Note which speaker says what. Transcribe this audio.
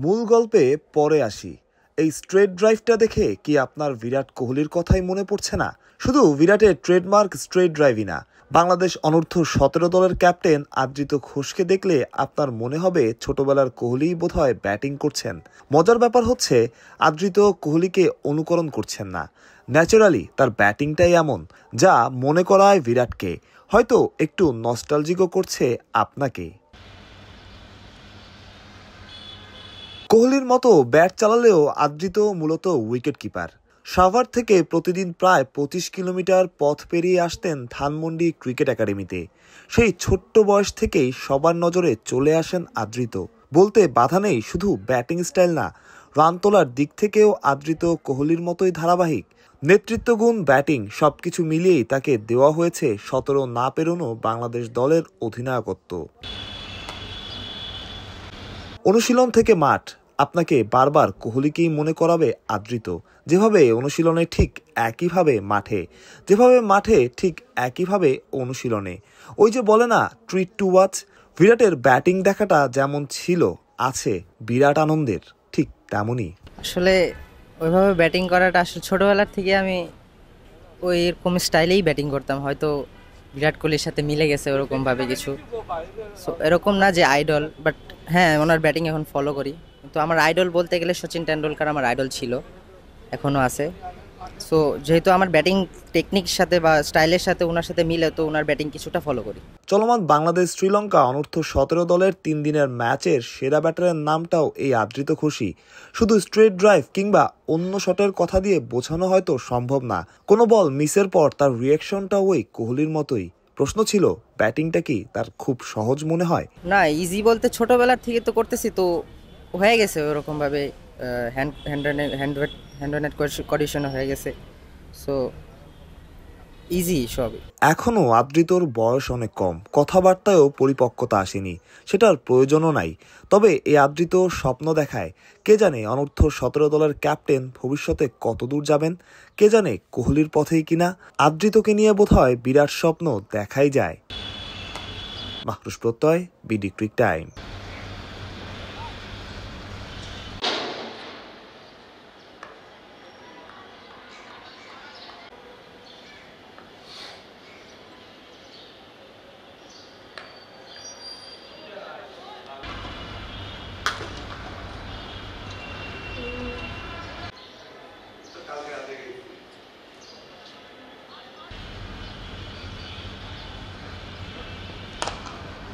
Speaker 1: মূল গল্পে পরে আসি। এই স্ট্রেট ড্রাইভটা দেখে কি আপনার বিরাট কোহলির কথাই মনে পড়ছে না? শুধু বিরাটের ট্রেডমার্ক স্ট্রেট ড্রাইভই না, বাংলাদেশ অনূর্ধ্ব-17 দলের ক্যাপ্টেন আদ্রিত ঘোষকে দেখলে আপনার মনে হবে ছোটবেলার কোহলিই বোধহয় ব্যাটিং করছেন। মজার ব্যাপার হচ্ছে, আদ্রিত কোহলিকে অনুকরণ করছেন না, ন্যাচারালি তার ব্যাটিংটাই এমন যা মনে করায় বিরাটকে, হয়তো একটু নস্টালজিকও করছে আপনাকে। কোহলির মতো ব্যাট চালালেও আদ্রিত মূলত উইকেট কিপার। সাভার থেকে প্রতিদিন প্রায় 25 কিলোমিটার পথ পেরিয়ে আসতেন ধানমন্ডি ক্রিকেট একাডেমিতে। সেই ছোট্ট বয়স থেকেই সবার নজরে চলে আসেন আদ্রিত। বলতে বাধা নেই, শুধু ব্যাটিং স্টাইল না, রান তোলার দিক থেকেও আদ্রিত কোহলির মতোই ধারাবাহিক। নেতৃত্বগুণ, ব্যাটিং সবকিছু মিলিয়েই তাকে দেওয়া হয়েছে 17 না পেরোনো বাংলাদেশ দলের অধিনায়কত্ব। অনুশীলন থেকে মাঠ আপনাকে বারবার কোহলিকেই মনে করাবে আদ্রিত। যেভাবে অনুশীলনে ঠিক একইভাবে মাঠে, যেভাবে মাঠে ঠিক একইভাবে অনুশীলনে। ওই যে বলে না, ট্রিট টু ওয়াচ। বিরাটের ব্যাটিং দেখাটা যেমন ছিল, আছে বিরাট আনন্দের, ঠিক তেমনই।
Speaker 2: আসলে ওইভাবে ব্যাটিং করাটা আসলে ছোটোবেলার থেকে আমি ওই এরকম স্টাইলেই ব্যাটিং করতাম, হয়তো বিরাট কোহলির সাথে মিলে গেছে ওরকমভাবে কিছু। সো এরকম না যে আইডল, বাট হ্যাঁ ওনার ব্যাটিং এখন ফলো করি। কিন্তু আমার আইডল বলতে গেলে সচিন টেন্ডুলকার আমার আইডল ছিল, এখনও আছে। সো যেহেতু আমার ব্যাটিং টেকনিক সাথে বা স্টাইলের সাথে ওনার সাথে মিলে, তো ওনার ব্যাটিং কিছুটা ফলো করি।
Speaker 1: চলমান বাংলাদেশ শ্রীলঙ্কা অনূর্ধ্ব-17 দলের 3 দিনের ম্যাচের সেরা ব্যাটারের নামটাও এই আদ্রিত ঘোষই। শুধু স্ট্রেট ড্রাইভ কিংবা অন্য শটের কথা দিয়ে বোঝানো হয়তো সম্ভব না, কোনো বল মিসের পর তার রিয়াকশনটাও ওই কোহলির মতোই। প্রশ্ন ছিল, ব্যাটিংটা কি তার খুব সহজ মনে হয়?
Speaker 2: না, ইজি বলতে ছোটোবেলার থেকে তো করতেছি, তো হয়ে গেছে ওরকমভাবে। হ্যান্ড কন্ডিশনও হয়ে গেছে, সো ইজি সবই।
Speaker 1: এখনও আদ্রিতর বয়স অনেক কম, কথাবার্তায়ও পরিপক্কতা আসেনি, সেটার প্রয়োজনও নাই। তবে এই আদ্রিত স্বপ্ন দেখায়। কে জানে অনূর্ধ্ব-17 দলের ক্যাপ্টেন ভবিষ্যতে কত দূর যাবেন, কে জানে কোহলির পথেই কিনা। আদ্রিতকে নিয়ে বোধহয় বিরাট স্বপ্ন দেখাই যায়। মাহরুষ প্রত্যয়, বিডি ক্রিক টাইম।